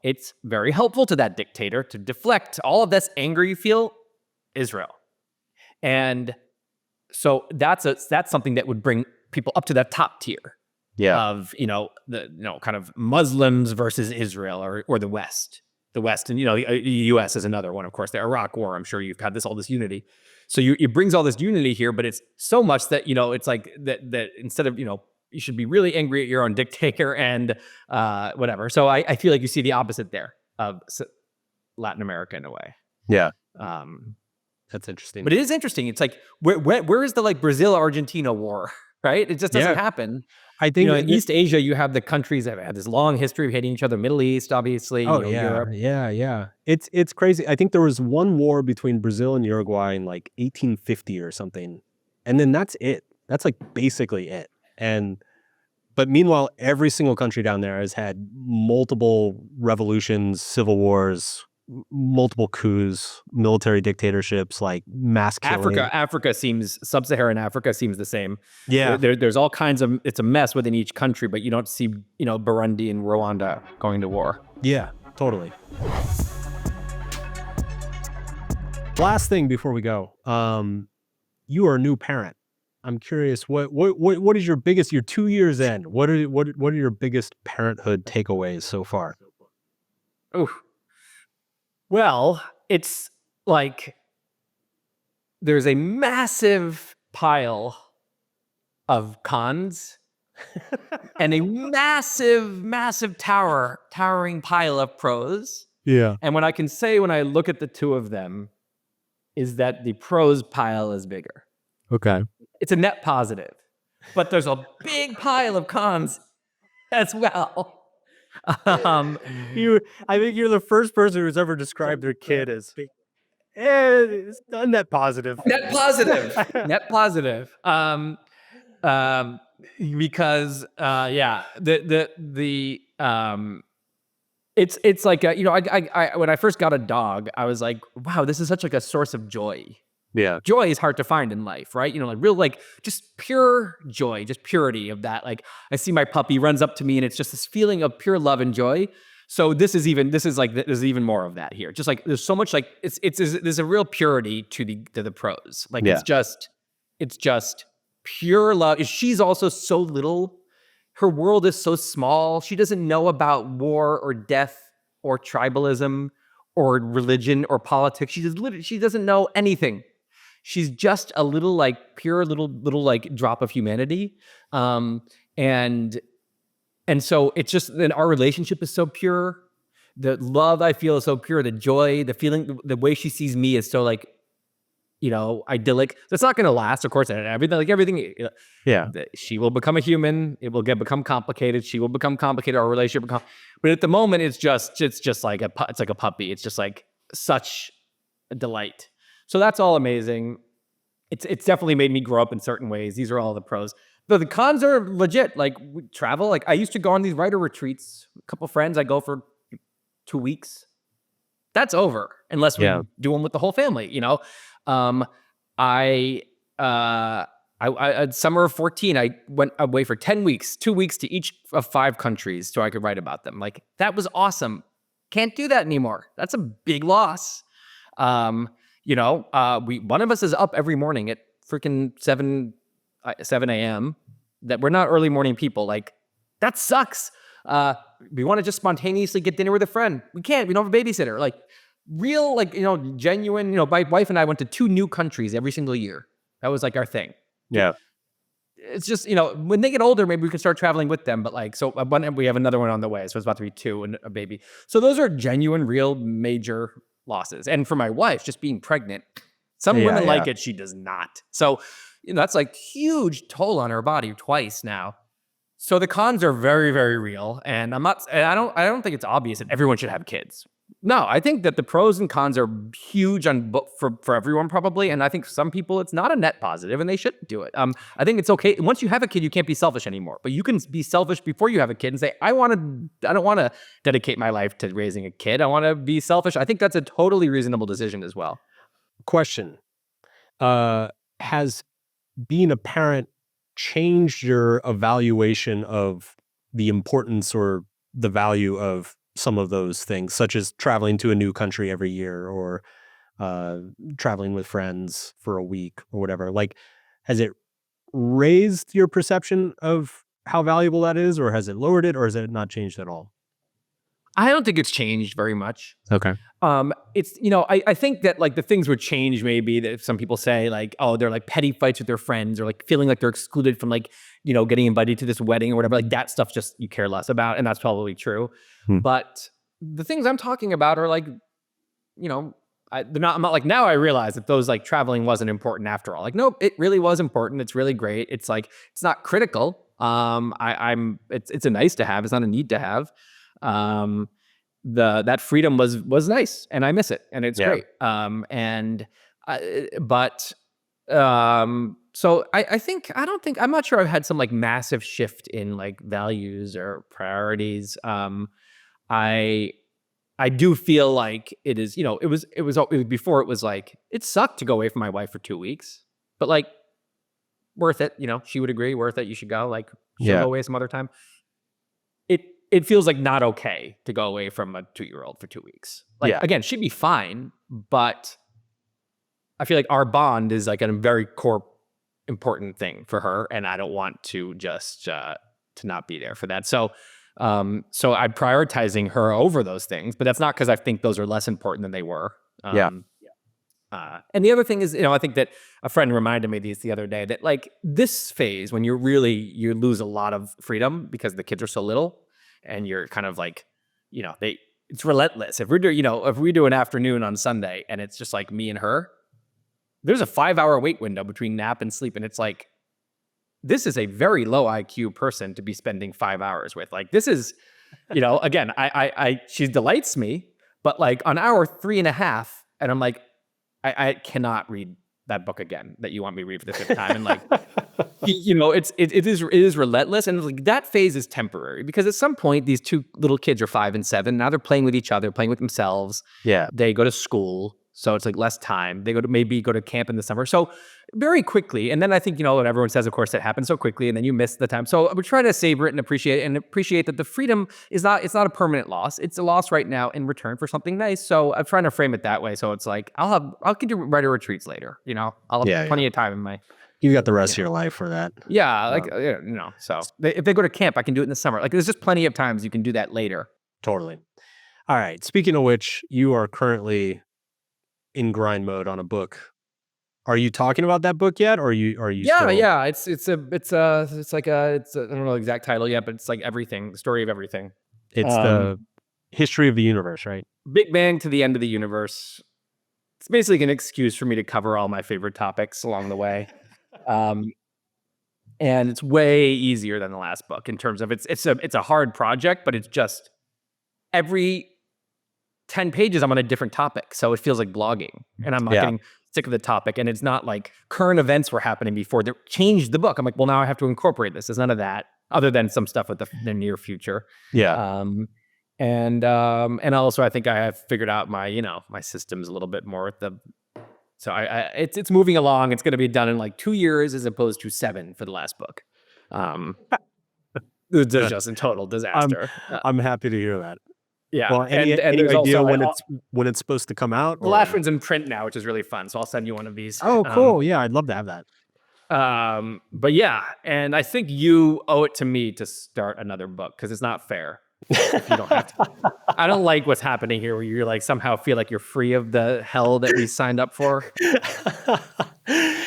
[SPEAKER 3] it's very helpful to that dictator to deflect all of this anger you feel, Israel. And so that's something that would bring people up to that top tier of, kind of Muslims versus Israel or the West. The West, and the U.S. is another one, of course. The Iraq War, I'm sure you've had all this unity. So it brings all this unity here, but it's so much that it's like that instead of you should be really angry at your own dictator and whatever. So I feel like you see the opposite there of Latin America in a way.
[SPEAKER 1] Yeah. That's interesting.
[SPEAKER 3] But it is interesting. It's like where is the like Brazil-Argentina war? Right? It just doesn't happen.
[SPEAKER 1] I think
[SPEAKER 3] in East Asia, you have the countries that have had this long history of hating each other. Middle East, obviously. Europe.
[SPEAKER 1] Yeah. It's crazy. I think there was one war between Brazil and Uruguay in like 1850 or something, and then that's it. That's like basically it. But meanwhile, every single country down there has had multiple revolutions, civil wars, multiple coups, military dictatorships, like mass killing.
[SPEAKER 3] Sub-Saharan Africa seems the same.
[SPEAKER 1] Yeah.
[SPEAKER 3] There's all kinds of, it's a mess within each country, but you don't see, Burundi and Rwanda going to war.
[SPEAKER 1] Yeah, totally. Last thing before we go, you are a new parent. I'm curious, what is your biggest, you're 2 years in, what are your biggest parenthood takeaways so far?
[SPEAKER 3] Ooh. Well, it's like there's a massive pile of cons and a massive towering pile of pros.
[SPEAKER 1] Yeah.
[SPEAKER 3] And what I can say when I look at the two of them is that the pros pile is bigger.
[SPEAKER 1] Okay.
[SPEAKER 3] It's a net positive, but there's a big pile of cons as well.
[SPEAKER 1] I think you're the first person who's ever described their kid as it's not net positive.
[SPEAKER 3] Net positive. Because it's like I when I first got a dog, I was like, wow, this is such like a source of joy.
[SPEAKER 1] Yeah.
[SPEAKER 3] Joy is hard to find in life, right? Like real, like just pure joy, just purity of that. Like I see my puppy runs up to me and it's just this feeling of pure love and joy. So there's even more of that here. Just like there's so much like there's a real purity to the pros. Like it's just pure love. She's also so little. Her world is so small. She doesn't know about war or death or tribalism or religion or politics. She doesn't know anything. She's just a little like pure little like drop of humanity. And so it's just that our relationship is so pure. The love I feel is so pure. The joy, the feeling, the way she sees me is so like, idyllic. So it's not going to last, of course. Everything.
[SPEAKER 1] Yeah.
[SPEAKER 3] She will become a human. It will become complicated. She will become complicated. Our relationship but at the moment, it's just like it's like a puppy. It's just like such a delight. So that's all amazing. It's definitely made me grow up in certain ways. These are all the pros. But the cons are legit. Like we travel. Like I used to go on these writer retreats. A couple friends, I go for 2 weeks. That's over unless we do them with the whole family. I summer of 14, I went away for 10 weeks, 2 weeks to each of 5 countries so I could write about them. Like that was awesome. Can't do that anymore. That's a big loss. One of us is up every morning at freaking 7 a.m. That we're not early morning people. Like that sucks. We want to just spontaneously get dinner with a friend. We can't. We don't have a babysitter. Like real, like genuine. My wife and I went to 2 new countries every single year. That was like our thing.
[SPEAKER 1] Yeah.
[SPEAKER 3] It's just, you know, when they get older, maybe we can start traveling with them. But like, so we have another one on the way. So it's about to be 2 and a baby. So those are genuine, real major losses. And for my wife, just being pregnant, some women like it. She does not. So, you know, that's like huge toll on her body twice now. So the cons are very, very real. And I don't think it's obvious that everyone should have kids. No, I think that the pros and cons are huge for everyone probably, and I think some people it's not a net positive, and they shouldn't do it. I think it's okay once you have a kid, you can't be selfish anymore, but you can be selfish before you have a kid and say, I don't want to dedicate my life to raising a kid. I want to be selfish. I think that's a totally reasonable decision as well.
[SPEAKER 1] Question: has being a parent changed your evaluation of the importance or the value of some of those things, such as traveling to a new country every year or traveling with friends for a week or whatever? Like, has it raised your perception of how valuable that is, or has it lowered it, or has it not changed at all?
[SPEAKER 3] I don't think it's changed very much.
[SPEAKER 1] Okay.
[SPEAKER 3] It's, you know, I think that like the things would change maybe that some people say like, oh, they're like petty fights with their friends or like feeling like they're excluded from like, you know, getting invited to this wedding or whatever. Like that stuff just you care less about. And that's probably true. But the things I'm talking about are like, you know, I'm not like now I realize that those like traveling wasn't important after all. Like, nope, it really was important. It's really great. It's like, it's not critical. It's a nice to have. It's not a need to have. That freedom was nice and I miss it and it's great. So I'm not sure I've had some like massive shift in like values or priorities. I do feel like it is, you know, it was before it was like, it sucked to go away from my wife for 2 weeks, but like worth it. You know, she would agree, worth it. You should go, like she'll go away some other time. It feels like not okay to go away from a 2-year-old for 2 weeks. Like, again, she'd be fine, but I feel like our bond is like a very core important thing for her. And I don't want to just, to not be there for that. So I'm prioritizing her over those things, but that's not because I think those are less important than they were. And the other thing is, you know, I think that a friend reminded me the other day that like this phase when you lose a lot of freedom because the kids are so little. And you're kind of like, you know, it's relentless. If we do an afternoon on Sunday and it's just like me and her, there's a 5-hour wait window between nap and sleep. And it's like, this is a very low IQ person to be spending 5 hours with. Like this is, you know, again, she delights me, but like on hour 3.5, and I'm like, I cannot read that book again that you want me to read for the 5th time. And like, you know, it is relentless. And like that phase is temporary because at some point these 2 little kids are 5 and 7. Now they're playing with each other, playing with themselves. Yeah. They go to school. So it's like less time. They maybe go to camp in the summer. So very quickly. And then I think, you know, what everyone says, of course, that happens so quickly and then you miss the time. So we're trying to savor it and appreciate that the freedom it's not a permanent loss. It's a loss right now in return for something nice. So I'm trying to frame it that way. So it's like, I'll do writer retreats later. You know, I'll have plenty of time in my.
[SPEAKER 1] You got the rest of your life for that.
[SPEAKER 3] Yeah. Like, you know, so if they go to camp, I can do it in the summer. Like there's just plenty of times you can do that later.
[SPEAKER 1] Totally. All right. Speaking of which, you are currently in grind mode on a book. Are you talking about that book yet, or are you?
[SPEAKER 3] Yeah. It's I don't know the exact title yet, but it's like everything, the story of everything.
[SPEAKER 1] It's the history of the universe, right?
[SPEAKER 3] Big Bang to the end of the universe. It's basically an excuse for me to cover all my favorite topics along the way. And it's way easier than the last book in terms of it's a hard project, but it's just every 10 pages I'm on a different topic. So it feels like blogging and I'm not getting sick of the topic. And it's not like current events were happening before they changed the book. I'm like, well, now I have to incorporate this. There's none of that other than some stuff with the near future. Yeah. And also I think I have figured out my systems a little bit more with so it's moving along. It's going to be done in like 2 years as opposed to 7 for the last book. It's just a total disaster.
[SPEAKER 1] I'm happy to hear that.
[SPEAKER 3] Yeah.
[SPEAKER 1] Well, any idea when it's supposed to come out?
[SPEAKER 3] The last one's in print now, which is really fun. So I'll send you one of these.
[SPEAKER 1] Oh, cool. Yeah, I'd love to have that.
[SPEAKER 3] But yeah, and I think you owe it to me to start another book because it's not fair. If you don't have to. I don't like what's happening here where you're like somehow feel like you're free of the hell that we signed up for.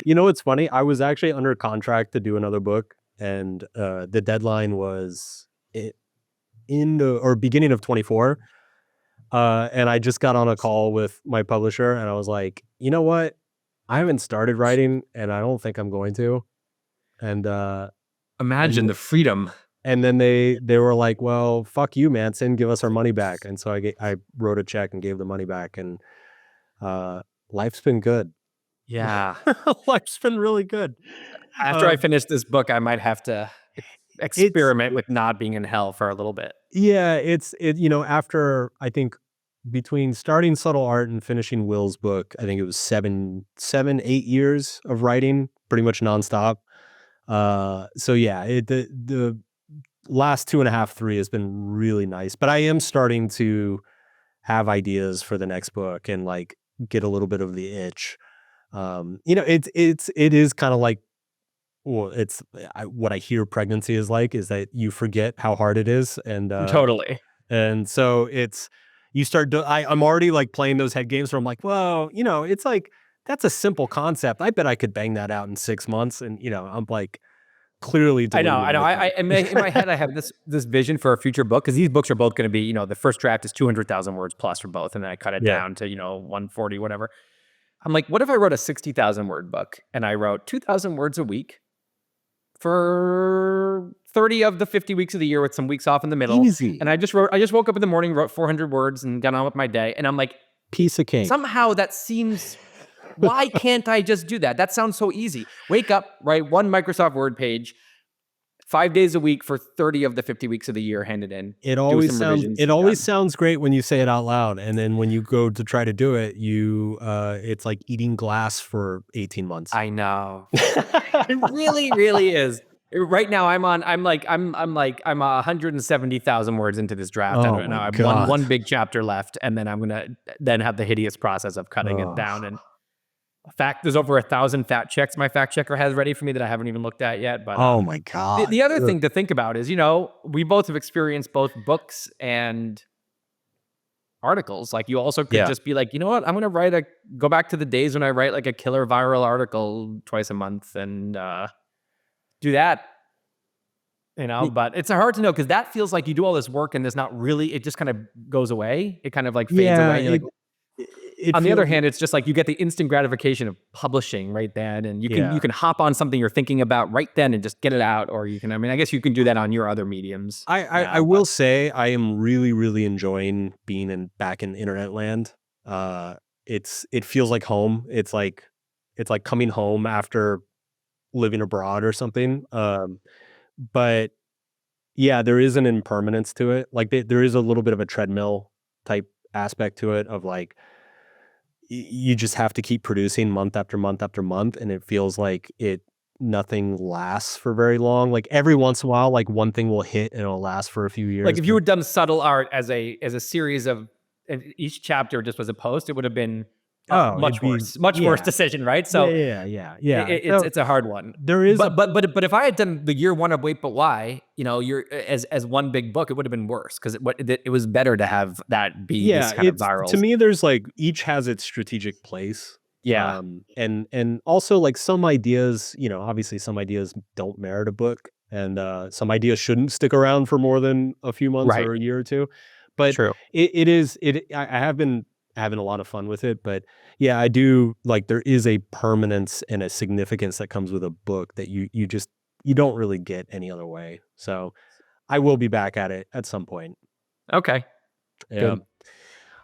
[SPEAKER 1] You know what's funny? I was actually under contract to do another book, and the deadline was beginning of 24. And I just got on a call with my publisher, and I was like, you know what? I haven't started writing, and I don't think I'm going to. And
[SPEAKER 3] Imagine the freedom.
[SPEAKER 1] and then they were like, well, fuck you, Manson, give us our money back. And so I wrote a check and gave the money back, and life's been good.
[SPEAKER 3] Yeah.
[SPEAKER 1] Life's been really good.
[SPEAKER 3] After I finish this book, I might have to experiment with not being in hell for a little bit.
[SPEAKER 1] Yeah, after, I think, between starting Subtle Art and finishing Will's book, I think it was 8 years of writing, pretty much nonstop. So yeah, the last 2.5, 3 has been really nice, but I am starting to have ideas for the next book and like get a little bit of the itch. It is kind of like, well, what I hear pregnancy is like, is that you forget how hard it is. And
[SPEAKER 3] Totally.
[SPEAKER 1] And so you start, I'm already like playing those head games where I'm like, well, it's like, that's a simple concept. I bet I could bang that out in 6 months. And, I'm like, clearly.
[SPEAKER 3] I know. In my head, I have this vision for a future book, because these books are both going to be, the first draft is 200,000 words plus for both. And then I cut it down to, 140, whatever. I'm like, what if I wrote a 60,000 word book and I wrote 2,000 words a week for 30 of the 50 weeks of the year with some weeks off in the middle.
[SPEAKER 1] Easy.
[SPEAKER 3] And I just woke up in the morning, wrote 400 words and got on with my day. And I'm like,
[SPEAKER 1] piece of cake.
[SPEAKER 3] Somehow that seems, why can't I just do that? That sounds so easy. Wake up, write one Microsoft Word page, 5 days a week for 30 of the 50 weeks of the year, hand it in.
[SPEAKER 1] It always sounds great when you say it out loud. And then when you go to try to do it, it's like eating glass for 18 months.
[SPEAKER 3] I know. It really, really is. Right now I'm 170,000 words into this draft.
[SPEAKER 1] Oh,
[SPEAKER 3] and I have one big chapter left, and then I'm going to then have the hideous process of cutting it down. And there's over 1,000 fact checks my fact checker has ready for me that I haven't even looked at yet. But
[SPEAKER 1] oh my God.
[SPEAKER 3] The other thing to think about is, we both have experienced both books and articles. Like, you also could just be like, you know what, I'm going to go back to the days when I write like a killer viral article twice a month and do that. But it's hard to know, because that feels like you do all this work and there's not really, it just kind of goes away. It kind of like fades away. On the other hand, it's just like you get the instant gratification of publishing right then, and you can hop on something you're thinking about right then and just get it out. Or you can, I guess you can do that on your other mediums.
[SPEAKER 1] I will say I am really, really enjoying being back in internet land. It feels like home. It's like coming home after living abroad or something. But yeah, there is an impermanence to it. Like there is a little bit of a treadmill type aspect to it, of like, you just have to keep producing month after month after month, and it feels like nothing lasts for very long. Like every once in a while, like one thing will hit and it'll last for a few years.
[SPEAKER 3] Like if you had done Subtle Art as a series of, each chapter just was a post, it would have been much worse decision, right? So
[SPEAKER 1] yeah.
[SPEAKER 3] It's a hard one.
[SPEAKER 1] There is,
[SPEAKER 3] but if I had done the year one of Wait But Why, you're as one big book, it would have been worse, because it was better to have that be this kind of viral.
[SPEAKER 1] To me, there's like, each has its strategic place.
[SPEAKER 3] Yeah.
[SPEAKER 1] And also, like, some ideas, obviously some ideas don't merit a book, and some ideas shouldn't stick around for more than a few months or a year or two. But
[SPEAKER 3] true.
[SPEAKER 1] I have been having a lot of fun with it, but yeah, I do, like, there is a permanence and a significance that comes with a book that you don't really get any other way. So I will be back at it at some point.
[SPEAKER 3] Okay.
[SPEAKER 1] Yeah.
[SPEAKER 3] Good.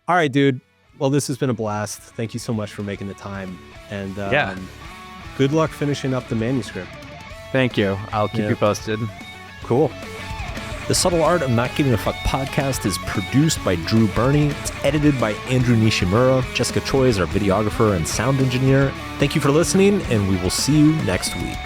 [SPEAKER 1] All right, dude. Well, this has been a blast. Thank you so much for making the time, and good luck finishing up the manuscript.
[SPEAKER 3] Thank you. I'll keep you posted.
[SPEAKER 1] Cool.
[SPEAKER 2] The Subtle Art of Not Giving a Fuck podcast is produced by Drew Burney. It's edited by Andrew Nishimura. Jessica Choi is our videographer and sound engineer. Thank you for listening, and we will see you next week.